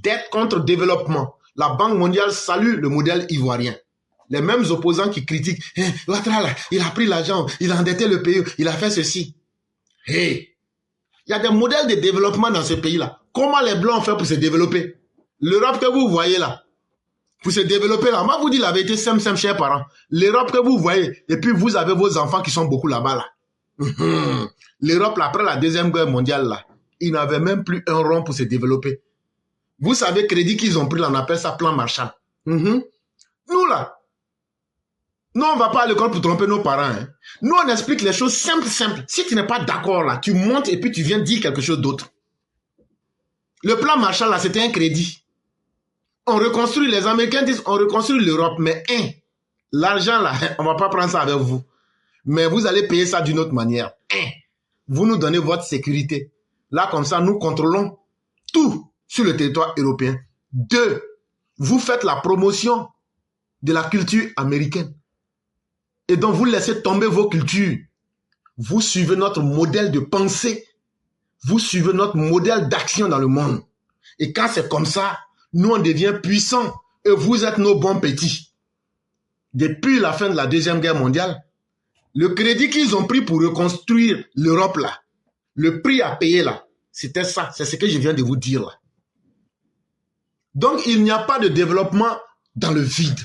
dette contre développement. La Banque mondiale salue le modèle ivoirien. Les mêmes opposants qui critiquent, Ouattara, il a pris l'argent, il a endetté le pays, il a fait ceci. Hey, il y a des modèles de développement dans ce pays-là. Comment les Blancs ont fait pour se développer? L'Europe que vous voyez là, pour se développer là, moi vous dis la vérité, chers parents. L'Europe que vous voyez, et puis vous avez vos enfants qui sont beaucoup là-bas là. L'Europe, après la Deuxième Guerre mondiale là, ils n'avaient même plus un rond pour se développer. Vous savez, crédit qu'ils ont pris là, on appelle ça plan Marshall. Nous là, nous on ne va pas à l'école pour tromper nos parents. Hein. Nous on explique les choses simples. Si tu n'es pas d'accord là, tu montes et puis tu viens dire quelque chose d'autre. Le plan Marshall là, c'était un crédit. On reconstruit, les Américains disent, on reconstruit l'Europe, mais l'argent là, on ne va pas prendre ça avec vous. Mais vous allez payer ça d'une autre manière. Vous nous donnez votre sécurité. Là, comme ça, nous contrôlons tout sur le territoire européen. 2, vous faites la promotion de la culture américaine. Et donc, vous laissez tomber vos cultures. Vous suivez notre modèle de pensée. Vous suivez notre modèle d'action dans le monde. Et quand c'est comme ça, nous, on devient puissants et vous êtes nos bons petits. Depuis la fin de la Deuxième Guerre mondiale, le crédit qu'ils ont pris pour reconstruire l'Europe là, le prix à payer là, c'était ça. C'est ce que je viens de vous dire là. Donc, il n'y a pas de développement dans le vide.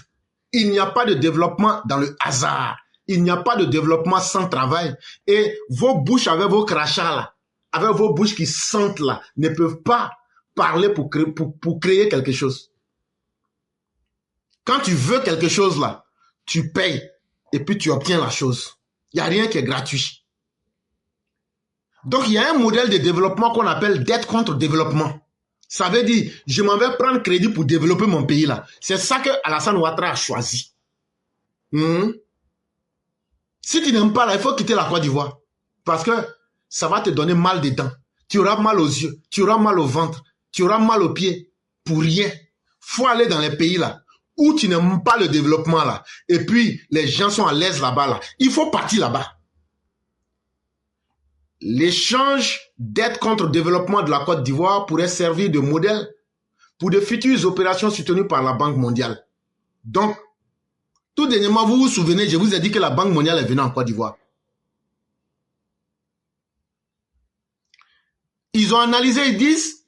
Il n'y a pas de développement dans le hasard. Il n'y a pas de développement sans travail. Et vos bouches avec vos crachats là, avec vos bouches qui sentent là, ne peuvent pas parler pour créer quelque chose. Quand tu veux quelque chose là, tu payes et puis tu obtiens la chose. Il n'y a rien qui est gratuit. Donc il y a un modèle de développement qu'on appelle dette contre développement. Ça veut dire, je m'en vais prendre crédit pour développer mon pays là. C'est ça que Alassane Ouattara a choisi. Si tu n'aimes pas là, il faut quitter la Côte d'Ivoire. Parce que ça va te donner mal des dents. Tu auras mal aux yeux, tu auras mal au ventre. Tu auras mal aux pieds pour rien. Faut aller dans les pays là où tu n'aimes pas le développement là. Et puis les gens sont à l'aise là-bas là. Il faut partir là-bas. L'échange d'aide contre développement de la Côte d'Ivoire pourrait servir de modèle pour de futures opérations soutenues par la Banque mondiale. Donc, tout dernièrement, vous vous souvenez, je vous ai dit que la Banque mondiale est venue en Côte d'Ivoire. Ils ont analysé, ils disent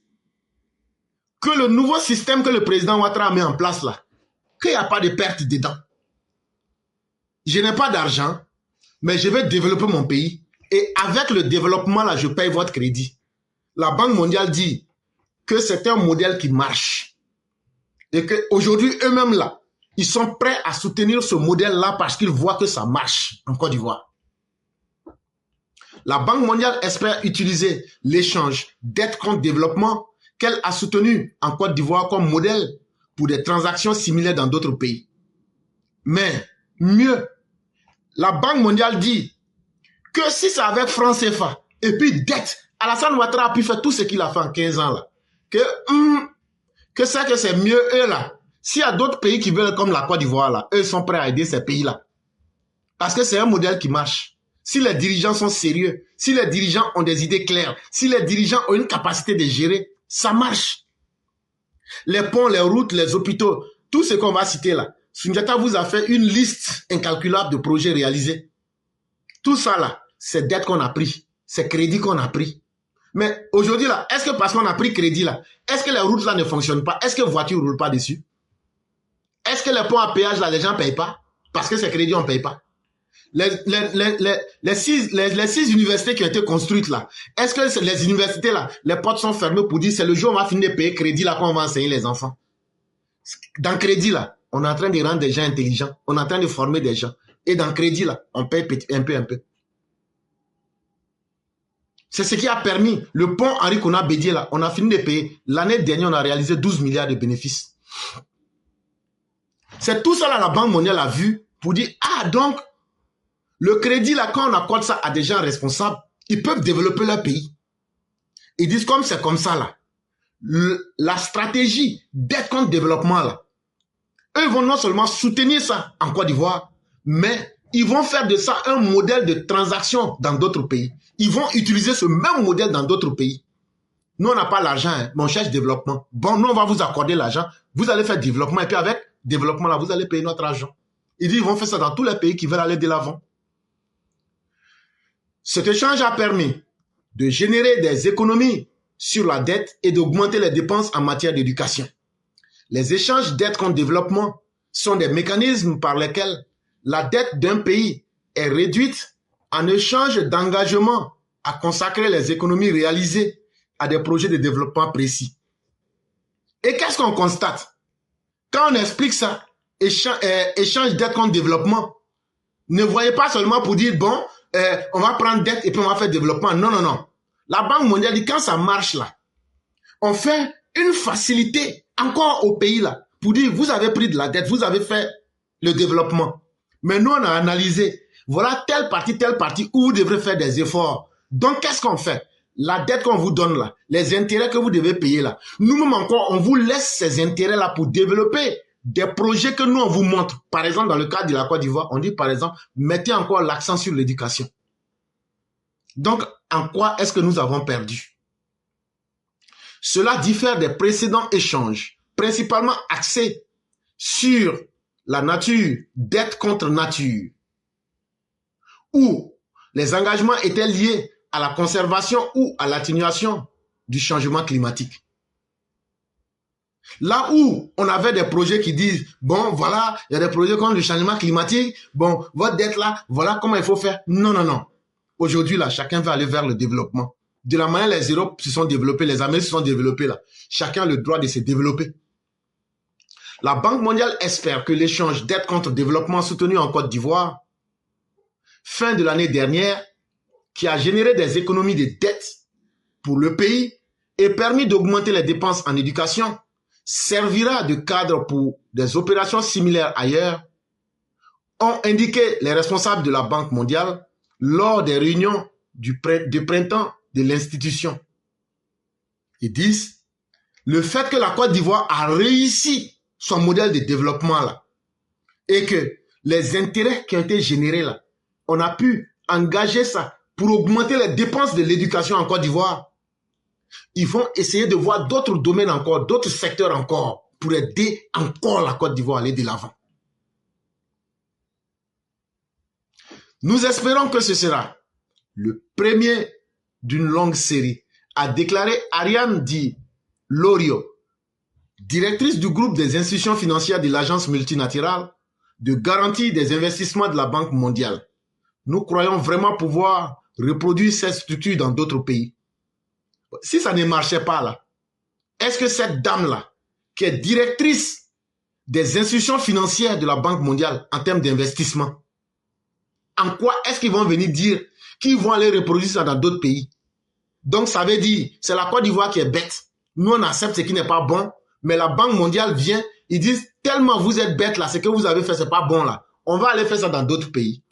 que le nouveau système que le président Ouattara a mis en place là, qu'il n'y a pas de perte dedans. Je n'ai pas d'argent, mais je vais développer mon pays. Et avec le développement là, je paye votre crédit. La Banque mondiale dit que c'est un modèle qui marche. Et qu'aujourd'hui, eux-mêmes là, ils sont prêts à soutenir ce modèle-là parce qu'ils voient que ça marche en Côte d'Ivoire. La Banque mondiale espère utiliser l'échange d'aide contre développement qu'elle a soutenu en Côte d'Ivoire comme modèle pour des transactions similaires dans d'autres pays. Mais mieux, la Banque mondiale dit que si c'est avec franc CFA et puis dette, Alassane Ouattara a pu faire tout ce qu'il a fait en 15 ans là. Que c'est mieux eux là. S'il y a d'autres pays qui veulent comme la Côte d'Ivoire là, eux sont prêts à aider ces pays là. Parce que c'est un modèle qui marche. Si les dirigeants sont sérieux, si les dirigeants ont des idées claires, si les dirigeants ont une capacité de gérer, ça marche. Les ponts, les routes, les hôpitaux, tout ce qu'on va citer là. Soundiata vous a fait une liste incalculable de projets réalisés. Tout ça là, c'est dette qu'on a pris, c'est crédit qu'on a pris. Mais aujourd'hui là, est-ce que parce qu'on a pris crédit là, est-ce que les routes là ne fonctionnent pas? Est-ce que les voitures ne roulent pas dessus? Est-ce que les ponts à péage là, les gens ne payent pas? Parce que c'est crédit, on ne paye pas. Les six universités qui ont été construites là, est-ce que les universités là, les portes sont fermées pour dire c'est le jour où on va finir de payer crédit là qu'on va enseigner les enfants? Dans crédit là, on est en train de rendre des gens intelligents, on est en train de former des gens. Et dans crédit là, on paye un peu. C'est ce qui a permis le pont Henri Konan Bédié là, on a fini de payer. L'année dernière, on a réalisé 12 milliards de bénéfices. C'est tout ça là, la Banque mondiale a vu pour dire, ah donc, le crédit là, quand on accorde ça à des gens responsables, ils peuvent développer leur pays. Ils disent comme c'est comme ça là. La stratégie d'aide contre développement là, eux vont non seulement soutenir ça en Côte d'Ivoire, mais ils vont faire de ça un modèle de transaction dans d'autres pays. Ils vont utiliser ce même modèle dans d'autres pays. Nous, on n'a pas l'argent, hein, mais on cherche développement. Bon, nous, on va vous accorder l'argent. Vous allez faire développement. Et puis avec développement, là, vous allez payer notre argent. Il dit, ils vont faire ça dans tous les pays qui veulent aller de l'avant. Cet échange a permis de générer des économies sur la dette et d'augmenter les dépenses en matière d'éducation. Les échanges d'aide contre développement sont des mécanismes par lesquels la dette d'un pays est réduite en échange d'engagement à consacrer les économies réalisées à des projets de développement précis. Et qu'est-ce qu'on constate? Quand on explique ça, échange d'aide contre développement, ne voyez pas seulement pour dire, bon, on va prendre dette et puis on va faire développement. Non, non, non. La Banque mondiale dit, quand ça marche là, on fait une facilité encore au pays là, pour dire, vous avez pris de la dette, vous avez fait le développement. Mais nous, on a analysé, voilà telle partie où vous devrez faire des efforts. Donc, qu'est-ce qu'on fait? La dette qu'on vous donne là, les intérêts que vous devez payer là, nous-mêmes encore, on vous laisse ces intérêts-là pour développer des projets que nous, on vous montre. Par exemple, dans le cadre de la Côte d'Ivoire, on dit par exemple, mettez encore l'accent sur l'éducation. Donc, en quoi est-ce que nous avons perdu? Cela diffère des précédents échanges, principalement axés sur la nature, dette contre nature, où les engagements étaient liés à la conservation ou à l'atténuation du changement climatique. Là où on avait des projets qui disent, bon, voilà, il y a des projets contre le changement climatique, bon, votre dette là, voilà comment il faut faire. Non, non, non. Aujourd'hui, là, chacun va aller vers le développement. De la manière les Europes se sont développées, les Amériques se sont développées là. Chacun a le droit de se développer. La Banque mondiale espère que l'échange d'aide contre développement soutenu en Côte d'Ivoire, fin de l'année dernière, qui a généré des économies de dette pour le pays et permis d'augmenter les dépenses en éducation, servira de cadre pour des opérations similaires ailleurs, ont indiqué les responsables de la Banque mondiale lors des réunions du printemps de l'institution. Ils disent, le fait que la Côte d'Ivoire a réussi son modèle de développement là, et que les intérêts qui ont été générés là, on a pu engager ça pour augmenter les dépenses de l'éducation en Côte d'Ivoire. Ils vont essayer de voir d'autres domaines encore, d'autres secteurs encore, pour aider encore la Côte d'Ivoire à aller de l'avant. Nous espérons que ce sera le premier d'une longue série, a déclaré Ariane Di Lorio, directrice du groupe des institutions financières de l'Agence multilatérale de garantie des investissements de la Banque mondiale. Nous croyons vraiment pouvoir reproduire cette structure dans d'autres pays. Si ça ne marchait pas là, est-ce que cette dame-là, qui est directrice des institutions financières de la Banque mondiale en termes d'investissement, en quoi est-ce qu'ils vont venir dire qu'ils vont aller reproduire ça dans d'autres pays? Donc ça veut dire, c'est la Côte d'Ivoire qui est bête. Nous on accepte ce qui n'est pas bon, mais la Banque mondiale vient, ils disent tellement vous êtes bête là, ce que vous avez fait c'est pas bon là. On va aller faire ça dans d'autres pays.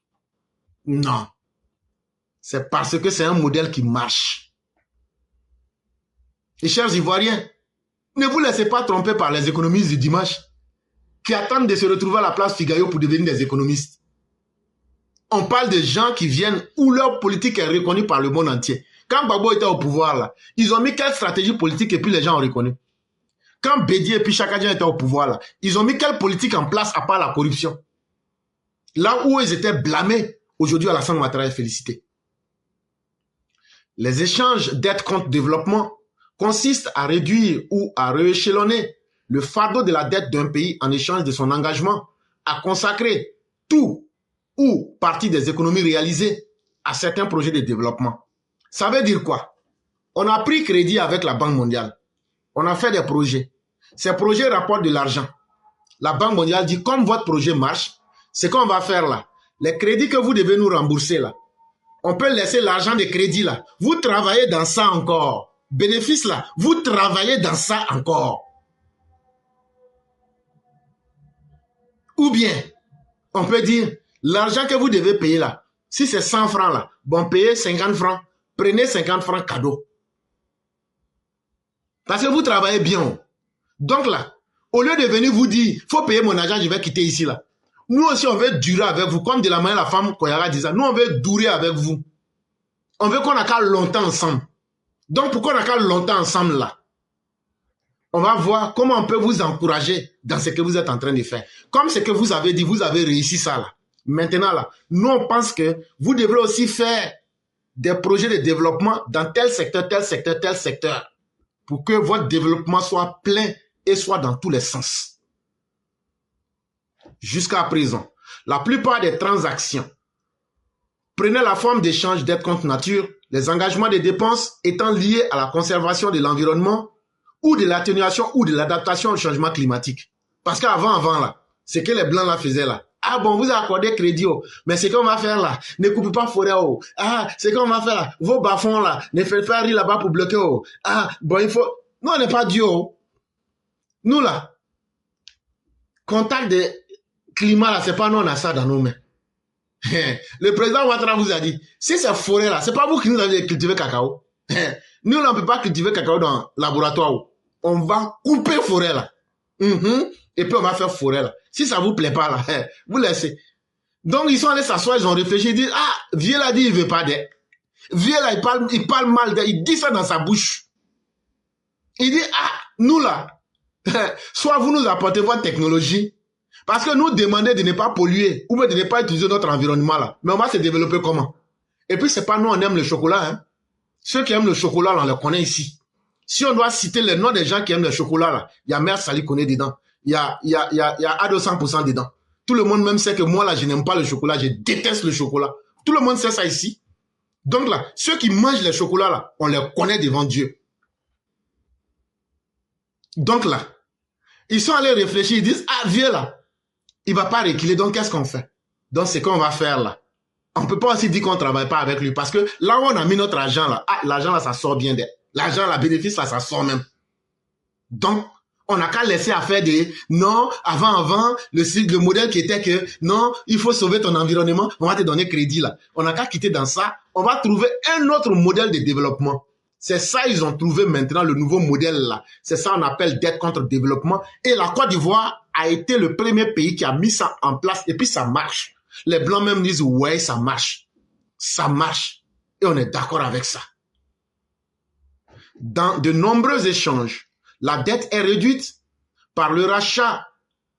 Non. C'est parce que c'est un modèle qui marche. Et chers Ivoiriens, ne vous laissez pas tromper par les économistes du dimanche qui attendent de se retrouver à la place Figaro pour devenir des économistes. On parle de gens qui viennent où leur politique est reconnue par le monde entier. Quand Gbagbo était au pouvoir, là, ils ont mis quelle stratégie politique et puis les gens ont reconnu. Quand Bédié et puis Chakadjan étaient au pouvoir, là, ils ont mis quelle politique en place à part la corruption. Là où ils étaient blâmés, aujourd'hui Alassane Ouattara est félicité. Les échanges d'aide contre développement consistent à réduire ou à rééchelonner le fardeau de la dette d'un pays en échange de son engagement à consacrer tout ou partie des économies réalisées à certains projets de développement. Ça veut dire quoi? On a pris crédit avec la Banque mondiale. On a fait des projets. Ces projets rapportent de l'argent. La Banque mondiale dit, comme votre projet marche, ce qu'on va faire là, les crédits que vous devez nous rembourser là, on peut laisser l'argent de crédit là. Vous travaillez dans ça encore. Bénéfice là, vous travaillez dans ça encore. Ou bien, on peut dire, l'argent que vous devez payer là, si c'est 100 francs là, bon, payez 50 francs, prenez 50 francs cadeau. Parce que vous travaillez bien. Donc là, au lieu de venir vous dire, faut payer mon argent, je vais quitter ici là. Nous aussi, on veut durer avec vous, comme de la manière la femme Koyara disait, nous on veut durer avec vous. On veut qu'on accorde longtemps ensemble. Donc, pourquoi on n'a qu'à longtemps ensemble là? On va voir comment on peut vous encourager dans ce que vous êtes en train de faire. Comme ce que vous avez dit, vous avez réussi ça là. Maintenant là, nous on pense que vous devrez aussi faire des projets de développement dans tel secteur, tel secteur, tel secteur, pour que votre développement soit plein et soit dans tous les sens. Jusqu'à présent, la plupart des transactions prenaient la forme d'échanges d'aides contre nature, les engagements de dépenses étant liés à la conservation de l'environnement ou de l'atténuation ou de l'adaptation au changement climatique. Parce qu'avant là, ce que les Blancs là faisaient là, ah bon, vous avez accordé crédit, oh, mais ce qu'on va faire là, ne coupez pas forêt, oh. Ah, ce qu'on va faire là, vos bas-fonds là, ne faites pas rire là-bas pour bloquer, oh. Ah, bon, il faut... Nous, on n'est pas Dieu, oh. Nous là, contact de climat là, c'est pas nous, on a ça dans nos mains. Le président Ouattara vous a dit, si c'est forêt là, c'est pas vous qui nous avez cultivé cacao. Nous, on ne peut pas cultiver cacao dans le laboratoire. On va couper forêt là. Et puis on va faire forêt là. Si ça vous plaît pas là, vous laissez. Donc ils sont allés s'asseoir, ils ont réfléchi, ils disent, ah, Vieux l'a dit, il veut pas d'aide. Vieux là, il parle mal d'aide, il dit ça dans sa bouche. Il dit, ah, nous là, soit vous nous apportez votre technologie, parce que nous demandez de ne pas polluer, ou de ne pas utiliser notre environnement là. Mais on va se développer comment? Et puis c'est pas nous, on aime le chocolat, hein. Ceux qui aiment le chocolat là, on les connaît ici. Si on doit citer les noms des gens qui aiment le chocolat là, il y a Mère Sali Koné dedans. Il y a à 200% dedans. Tout le monde même sait que moi là, je n'aime pas le chocolat, je déteste le chocolat. Tout le monde sait ça ici. Donc là, ceux qui mangent le chocolat là, on les connaît devant Dieu. Donc là, ils sont allés réfléchir, ils disent, ah, vieux là, il va pas reculer, donc qu'est-ce qu'on fait? Donc c'est qu'on va faire là. On peut pas aussi dire qu'on travaille pas avec lui, parce que là où on a mis notre argent là, ah, l'argent là, ça sort bien d'elle. L'argent, la bénéfice là, ça sort même. Donc, on n'a qu'à laisser à faire des non, avant, le modèle qui était que non, il faut sauver ton environnement, on va te donner crédit là. On n'a qu'à quitter dans ça, on va trouver un autre modèle de développement. C'est ça, ils ont trouvé maintenant le nouveau modèle là. C'est ça, on appelle dette contre développement. Et la Côte d'Ivoire a été le premier pays qui a mis ça en place et puis ça marche. Les Blancs même disent, ouais, ça marche. Ça marche. Et on est d'accord avec ça. Dans de nombreux échanges, la dette est réduite par le rachat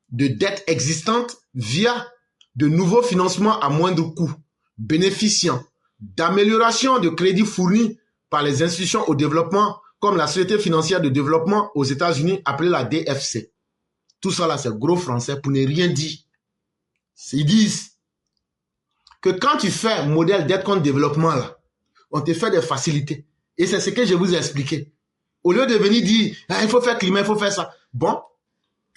de dettes existantes via de nouveaux financements à moindre coût, bénéficiant d'amélioration de crédits fournis par les institutions au développement comme la Société financière de développement aux États-Unis appelée la DFC. Tout ça là, c'est gros français pour ne rien dire. Ils disent que quand tu fais modèle dette contre développement là, on te fait des facilités. Et c'est ce que je vous ai expliqué. Au lieu de venir dire, ah, il faut faire climat, il faut faire ça. Bon,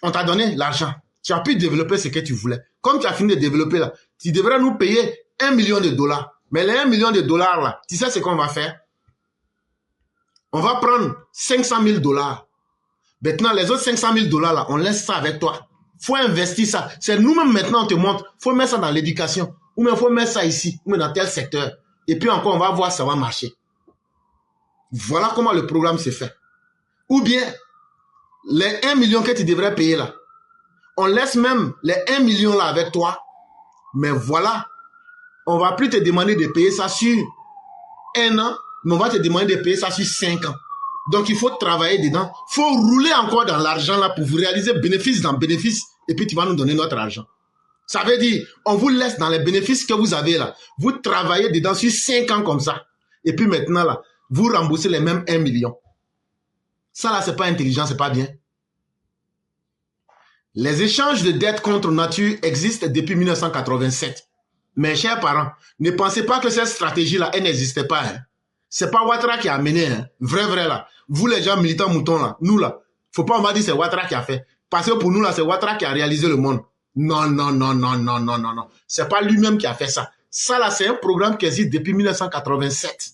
on t'a donné l'argent. Tu as pu développer ce que tu voulais. Comme tu as fini de développer là, tu devrais nous payer $1 million. Mais les $1 million là, tu sais ce qu'on va faire? On va prendre $500 000. Maintenant, les autres $500 000 là, on laisse ça avec toi. Faut investir ça. C'est nous-mêmes maintenant, on te montre. Faut mettre ça dans l'éducation. Ou bien faut mettre ça ici, ou bien dans tel secteur. Et puis encore, on va voir si ça va marcher. Voilà comment le programme se fait. Ou bien, les 1 million que tu devrais payer là, on laisse même les 1 million là avec toi. Mais voilà, on va plus te demander de payer ça sur 1 an, mais on va te demander de payer ça sur 5 ans. Donc il faut travailler dedans. Il faut rouler encore dans l'argent là pour vous réaliser bénéfice dans bénéfice. Et puis tu vas nous donner notre argent. Ça veut dire, on vous laisse dans les bénéfices que vous avez là. Vous travaillez dedans sur 5 ans comme ça. Et puis maintenant là, vous remboursez les mêmes 1 million. Ça là, c'est pas intelligent, c'est pas bien. Les échanges de dettes contre nature existent depuis 1987. Mes chers parents, ne pensez pas que cette stratégie-là, elle n'existait pas. Hein. C'est pas Ouattara qui a mené. Hein. Vrai là. Vous les gens militants moutons là, nous là, faut pas on va dire c'est Ouattara qui a fait. Parce que pour nous là, c'est Ouattara qui a réalisé le monde. Non. C'est pas lui-même qui a fait ça. Ça là, c'est un programme qui existe depuis 1987.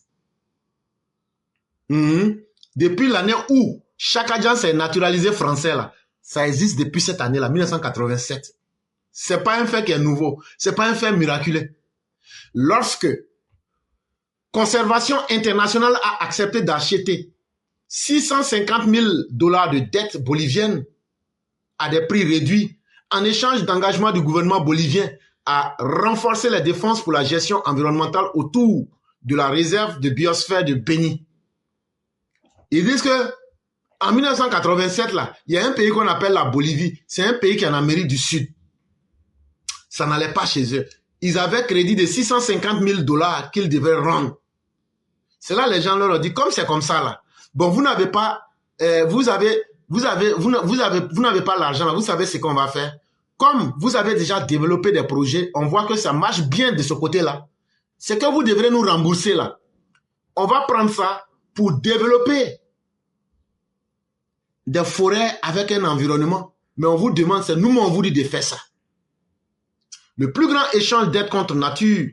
Depuis l'année où chaque agent s'est naturalisé français là, ça existe depuis cette année-là, 1987. C'est pas un fait qui est nouveau. C'est pas un fait miraculeux. Lorsque Conservation Internationale a accepté d'acheter $650 000 de dettes boliviennes à des prix réduits en échange d'engagement du gouvernement bolivien à renforcer la défense pour la gestion environnementale autour de la réserve de biosphère de Beni. Ils disent que en 1987, là, il y a un pays qu'on appelle la Bolivie. C'est un pays qui est en Amérique du Sud. Ça n'allait pas chez eux. Ils avaient crédit de 650 000 $ qu'ils devaient rendre. C'est là les gens leur ont dit, comme c'est comme ça là, bon, vous n'avez pas, vous n'avez pas l'argent, vous savez ce qu'on va faire. Comme vous avez déjà développé des projets, on voit que ça marche bien de ce côté-là. C'est que vous devrez nous rembourser là. On va prendre ça pour développer des forêts avec un environnement. Mais on vous demande, c'est nous, on vous dit de faire ça. Le plus grand échange d'aide contre nature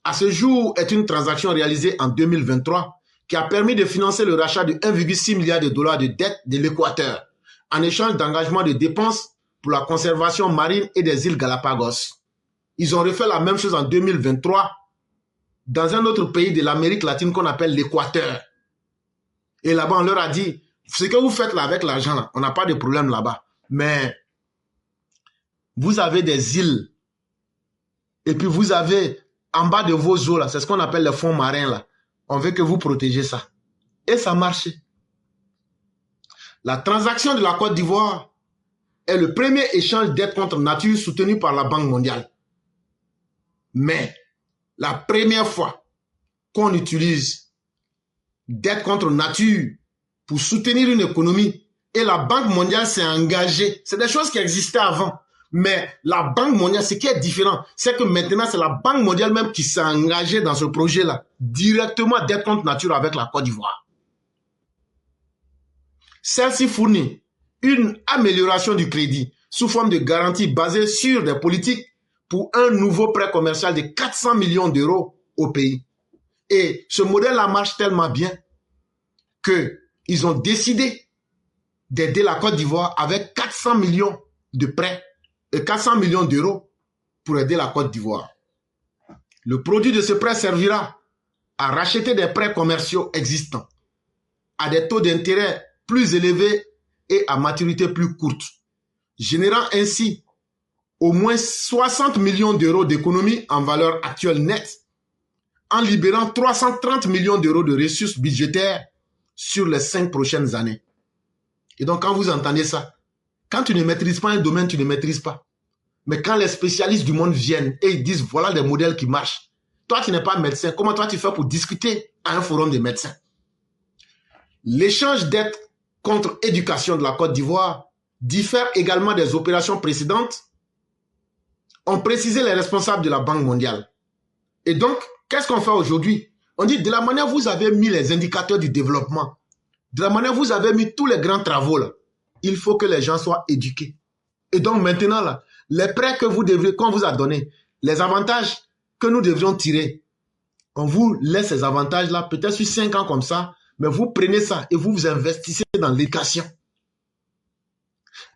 à ce jour est une transaction réalisée en 2023 qui a permis de financer le rachat de 1,6 milliard de dollars de dette de l'Équateur en échange d'engagements de dépenses pour la conservation marine et des îles Galapagos. Ils ont refait la même chose en 2023 dans un autre pays de l'Amérique latine qu'on appelle l'Équateur. Et là-bas, on leur a dit, ce que vous faites là avec l'argent, on n'a pas de problème là-bas. Mais vous avez des îles et puis vous avez en bas de vos eaux, là, c'est ce qu'on appelle les fonds marins. Là. On veut que vous protégez ça. Et ça marche. La transaction de la Côte d'Ivoire est le premier échange d'aide contre nature soutenu par la Banque mondiale. Mais la première fois qu'on utilise d'aide contre nature pour soutenir une économie et la Banque mondiale s'est engagée, c'est des choses qui existaient avant. Mais la Banque mondiale, ce qui est différent, c'est que maintenant, c'est la Banque mondiale même qui s'est engagée dans ce projet-là, directement d'aide contre nature avec la Côte d'Ivoire. Celle-ci fournit une amélioration du crédit sous forme de garantie basée sur des politiques pour un nouveau prêt commercial de 400 millions d'euros au pays. Et ce modèle-là marche tellement bien qu'ils ont décidé d'aider la Côte d'Ivoire avec 400 millions de prêts et 400 millions d'euros pour aider la Côte d'Ivoire. Le produit de ce prêt servira à racheter des prêts commerciaux existants à des taux d'intérêt plus élevés et à maturité plus courte, générant ainsi au moins 60 millions d'euros d'économies en valeur actuelle nette, en libérant 330 millions d'euros de ressources budgétaires sur les 5 prochaines années. Et donc, quand vous entendez ça, quand tu ne maîtrises pas un domaine, tu ne maîtrises pas. Mais quand les spécialistes du monde viennent et ils disent, voilà des modèles qui marchent, toi, tu n'es pas médecin, comment toi tu fais pour discuter à un forum de médecins? L'échange d'aide contre éducation de la Côte d'Ivoire diffère également des opérations précédentes, ont précisé les responsables de la Banque mondiale. Et donc, qu'est-ce qu'on fait aujourd'hui? On dit, de la manière vous avez mis les indicateurs du développement, de la manière vous avez mis tous les grands travaux, là, il faut que les gens soient éduqués. Et donc maintenant, là, les prêts que vous devrez, qu'on vous a donnés, les avantages que nous devrions tirer, on vous laisse ces avantages-là, peut-être sur 5 ans comme ça, mais vous prenez ça et vous vous investissez dans l'éducation.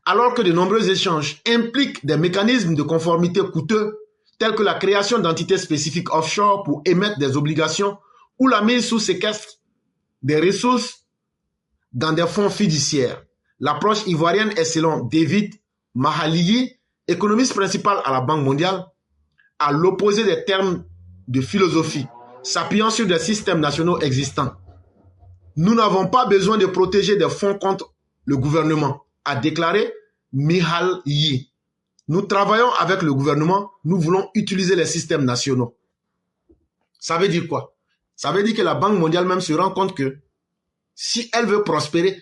Alors que de nombreux échanges impliquent des mécanismes de conformité coûteux, tels que la création d'entités spécifiques offshore pour émettre des obligations ou la mise sous séquestre des ressources dans des fonds fiduciaires. L'approche ivoirienne est selon David Mahaliyi, économiste principal à la Banque mondiale, à l'opposé des termes de philosophie, s'appuyant sur des systèmes nationaux existants. Nous n'avons pas besoin de protéger des fonds contre le gouvernement, a déclaré Mahaliyi. Nous travaillons avec le gouvernement, nous voulons utiliser les systèmes nationaux. Ça veut dire quoi? Ça veut dire que la Banque mondiale même se rend compte que si elle veut prospérer,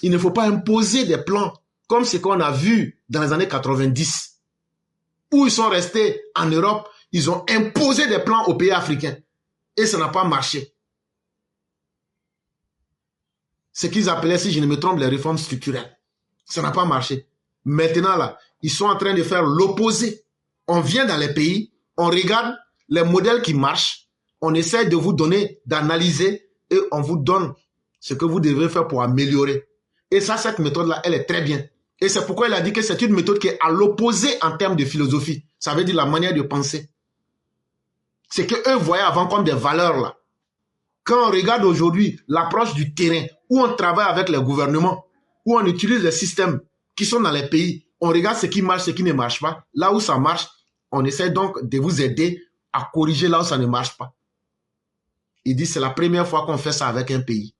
il ne faut pas imposer des plans comme ce qu'on a vu dans les années 90, où ils sont restés en Europe, ils ont imposé des plans aux pays africains et ça n'a pas marché. Ce qu'ils appelaient, si je ne me trompe, les réformes structurelles. Ça n'a pas marché. Maintenant, là, ils sont en train de faire l'opposé. On vient dans les pays, on regarde les modèles qui marchent, on essaie de vous donner, d'analyser et on vous donne ce que vous devez faire pour améliorer. Et ça, cette méthode-là, elle est très bien. Et c'est pourquoi il a dit que c'est une méthode qui est à l'opposé en termes de philosophie. Ça veut dire la manière de penser. C'est qu'eux voyaient avant comme des valeurs là. Quand on regarde aujourd'hui l'approche du terrain, où on travaille avec les gouvernements, où on utilise les systèmes qui sont dans les pays, on regarde ce qui marche, ce qui ne marche pas. Là où ça marche, on essaie donc de vous aider à corriger là où ça ne marche pas. Il dit c'est la première fois qu'on fait ça avec un pays.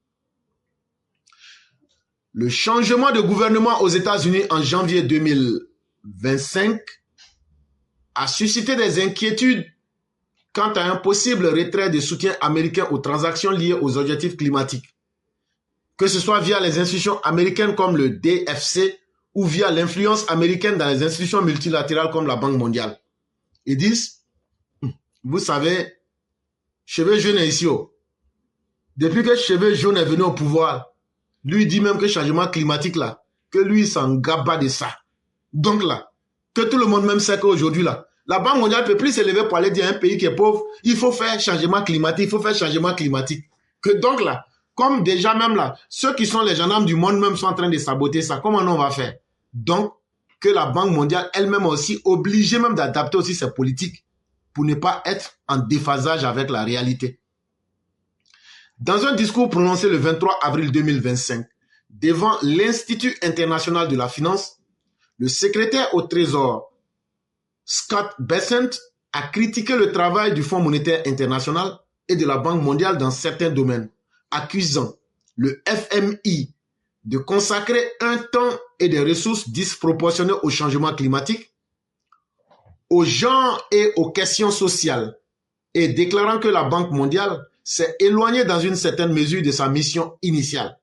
Le changement de gouvernement aux États-Unis en janvier 2025 a suscité des inquiétudes quant à un possible retrait de soutien américain aux transactions liées aux objectifs climatiques, que ce soit via les institutions américaines comme le DFC ou via l'influence américaine dans les institutions multilatérales comme la Banque mondiale. Ils disent, vous savez, Cheveux jaune est ici. Depuis que Cheveux jaune est venu au pouvoir, lui dit même que le changement climatique là, que lui s'en gabat de ça. Donc là, que tout le monde même sait qu'aujourd'hui là, la Banque mondiale ne peut plus s'élever pour aller dire à un pays qui est pauvre, il faut faire changement climatique, il faut faire changement climatique. Que donc là, comme déjà même là, ceux qui sont les gendarmes du monde même sont en train de saboter ça, comment on va faire? Donc, que la Banque mondiale elle-même aussi obligée même d'adapter aussi ses politiques pour ne pas être en déphasage avec la réalité. Dans un discours prononcé le 23 avril 2025 devant l'Institut international de la finance, le secrétaire au Trésor Scott Bessent a critiqué le travail du Fonds monétaire international et de la Banque mondiale dans certains domaines, accusant le FMI de consacrer un temps et des ressources disproportionnées au changement climatique, au genre et aux questions sociales, et déclarant que la Banque mondiale s'est éloignée dans une certaine mesure de sa mission initiale.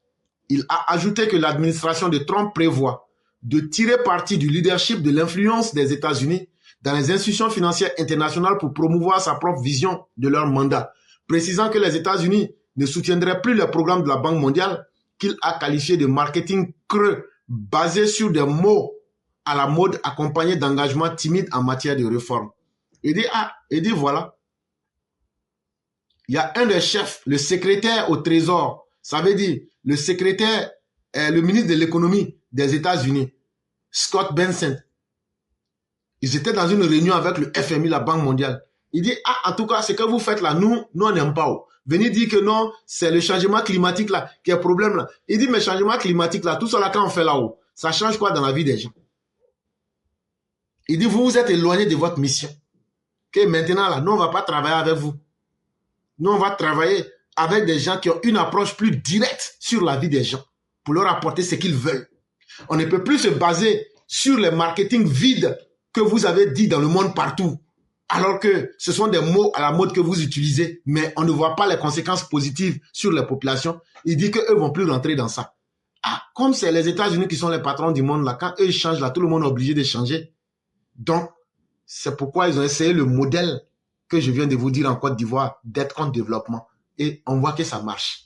Il a ajouté que l'administration de Trump prévoit de tirer parti du leadership de l'influence des États-Unis dans les institutions financières internationales pour promouvoir sa propre vision de leur mandat, précisant que les États-Unis ne soutiendraient plus les programmes de la Banque mondiale qu'il a qualifié de marketing creux basé sur des mots à la mode accompagnés d'engagements timides en matière de réforme. Il dit voilà, il y a un des chefs, le secrétaire au Trésor, ça veut dire le secrétaire, le ministre de l'économie des États-Unis, Scott Bessent. Ils étaient dans une réunion avec le FMI, la Banque mondiale. Il dit, en tout cas, ce que vous faites là, nous on n'aime pas. Venez dire que non, c'est le changement climatique là qui est le problème là. Il dit, mais changement climatique là, tout ça là quand on fait là-haut, ça change quoi dans la vie des gens? Il dit, vous vous êtes éloigné de votre mission. Que maintenant là, nous on ne va pas travailler avec vous. Nous on va travailler avec des gens qui ont une approche plus directe sur la vie des gens pour leur apporter ce qu'ils veulent. On ne peut plus se baser sur les marketing vides que vous avez dit dans le monde partout. Alors que ce sont des mots à la mode que vous utilisez, mais on ne voit pas les conséquences positives sur les populations. Il dit qu'eux ne vont plus rentrer dans ça. Comme c'est les États-Unis qui sont les patrons du monde, là, quand eux changent, là, tout le monde est obligé de changer. Donc, c'est pourquoi ils ont essayé le modèle que je viens de vous dire en Côte d'Ivoire, d'être en développement. Et on voit que ça marche.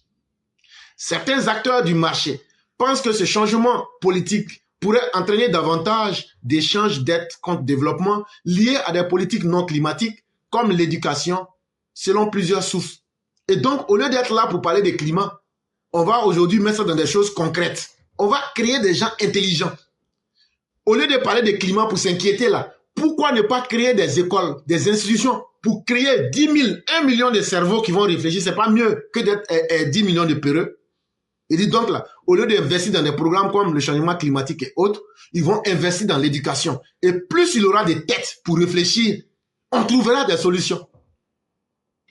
Certains acteurs du marché pensent que ce changement politique pourrait entraîner davantage d'échanges d'aide contre développement liés à des politiques non climatiques comme l'éducation, selon plusieurs sources. Et donc, au lieu d'être là pour parler de climat, on va aujourd'hui mettre ça dans des choses concrètes. On va créer des gens intelligents. Au lieu de parler de climat pour s'inquiéter là, pourquoi ne pas créer des écoles, des institutions pour créer 10 000, 1 million de cerveaux qui vont réfléchir? C'est pas mieux que d'être 10 millions de peureux. Il dit donc là, au lieu d'investir dans des programmes comme le changement climatique et autres, ils vont investir dans l'éducation. Et plus il y aura des têtes pour réfléchir, on trouvera des solutions.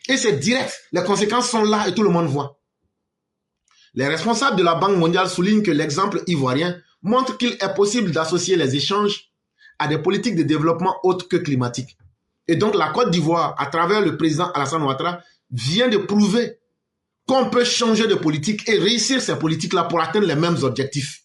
Et c'est direct. Les conséquences sont là et tout le monde voit. Les responsables de la Banque mondiale soulignent que l'exemple ivoirien montre qu'il est possible d'associer les échanges à des politiques de développement autres que climatiques. Et donc la Côte d'Ivoire, à travers le président Alassane Ouattara, vient de prouver qu'on peut changer de politique et réussir ces politiques-là pour atteindre les mêmes objectifs.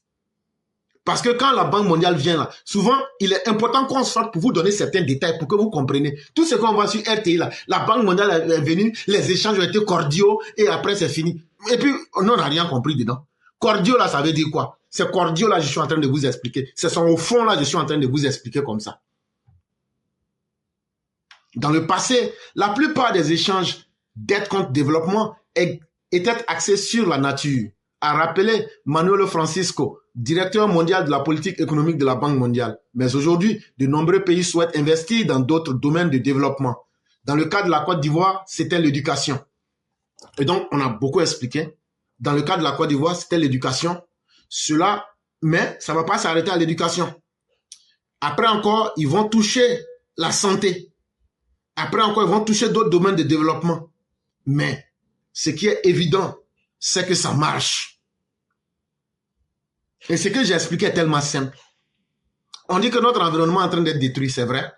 Parce que quand la Banque mondiale vient là, souvent, il est important qu'on sorte pour vous donner certains détails pour que vous compreniez. Tout ce qu'on voit sur RTI là, la Banque mondiale est venue, les échanges ont été cordiaux et après c'est fini. Et puis, on n'a rien compris dedans. Cordiaux là, ça veut dire quoi? C'est cordiaux là, je suis en train de vous expliquer. Ce sont au fond là, je suis en train de vous expliquer comme ça. Dans le passé, la plupart des échanges d'aide contre développement étaient axés sur la nature, a rappelé Manuel Francisco, directeur mondial de la politique économique de la Banque mondiale. Mais aujourd'hui, de nombreux pays souhaitent investir dans d'autres domaines de développement. Dans le cas de la Côte d'Ivoire, c'était l'éducation. Et donc, on a beaucoup expliqué. Dans le cas de la Côte d'Ivoire, c'était l'éducation. Mais ça ne va pas s'arrêter à l'éducation. Après encore, ils vont toucher la santé. Après encore, ils vont toucher d'autres domaines de développement. Mais ce qui est évident, c'est que ça marche. Et ce que j'ai expliqué est tellement simple. On dit que notre environnement est en train d'être détruit, c'est vrai.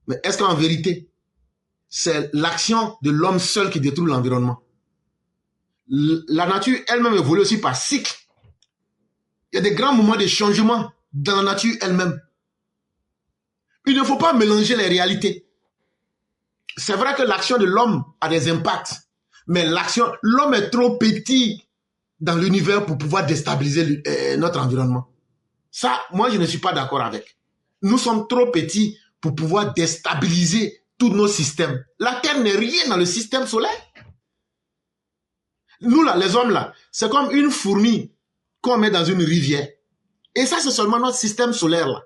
Mais est-ce qu'en vérité, c'est l'action de l'homme seul qui détruit l'environnement? La nature elle-même évolue aussi par cycle. Il y a des grands moments de changement dans la nature elle-même. Il ne faut pas mélanger les réalités. C'est vrai que l'action de l'homme a des impacts, mais l'homme est trop petit dans l'univers pour pouvoir déstabiliser notre environnement. Ça, moi, je ne suis pas d'accord avec. Nous sommes trop petits pour pouvoir déstabiliser tous nos systèmes. La Terre n'est rien dans le système solaire. Nous, là, les hommes, là, c'est comme une fourmi qu'on met dans une rivière. Et ça, c'est seulement notre système solaire, là.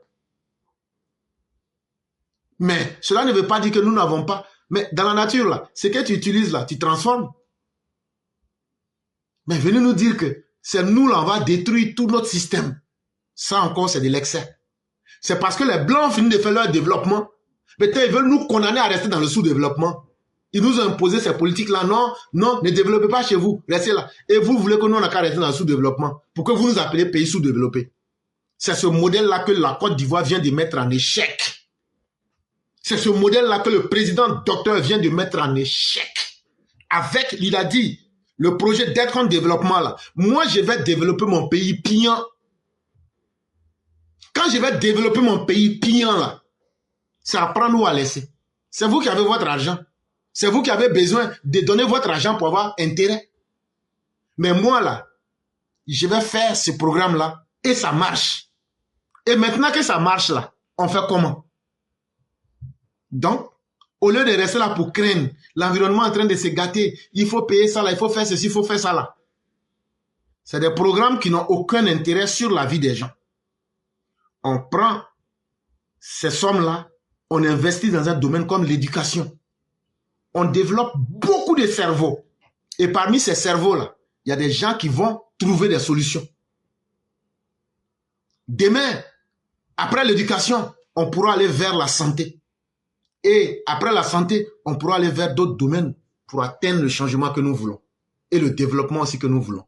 Mais cela ne veut pas dire que nous n'avons pas. Mais dans la nature, là, ce que tu utilises, là, tu transformes. Mais venez nous dire que c'est nous, là, on va détruire tout notre système. Ça encore, c'est de l'excès. C'est parce que les Blancs ont fini de faire leur développement. Maintenant, ils veulent nous condamner à rester dans le sous-développement. Ils nous ont imposé ces politiques-là. Non, non, ne développez pas chez vous. Restez là. Et vous voulez que nous, on n'a qu'à rester dans le sous-développement. Pourquoi vous nous appelez pays sous-développés? C'est ce modèle-là que la Côte d'Ivoire vient de mettre en échec. C'est ce modèle-là que le président docteur vient de mettre en échec. Avec, il a dit, le projet d'être en développement, là. Moi, je vais développer mon pays piant. Quand je vais développer mon pays piant, là, ça apprend nous à laisser. C'est vous qui avez votre argent. C'est vous qui avez besoin de donner votre argent pour avoir intérêt. Mais moi, là, je vais faire ce programme-là et ça marche. Et maintenant que ça marche, là, on fait comment? Donc, au lieu de rester là pour craindre l'environnement en train de se gâter, il faut payer ça là, il faut faire ceci, il faut faire ça là. C'est des programmes qui n'ont aucun intérêt sur la vie des gens. On prend ces sommes-là, on investit dans un domaine comme l'éducation. On développe beaucoup de cerveaux. Et parmi ces cerveaux-là, il y a des gens qui vont trouver des solutions. Demain, après l'éducation, on pourra aller vers la santé. Et après la santé, on pourra aller vers d'autres domaines pour atteindre le changement que nous voulons. Et le développement aussi que nous voulons.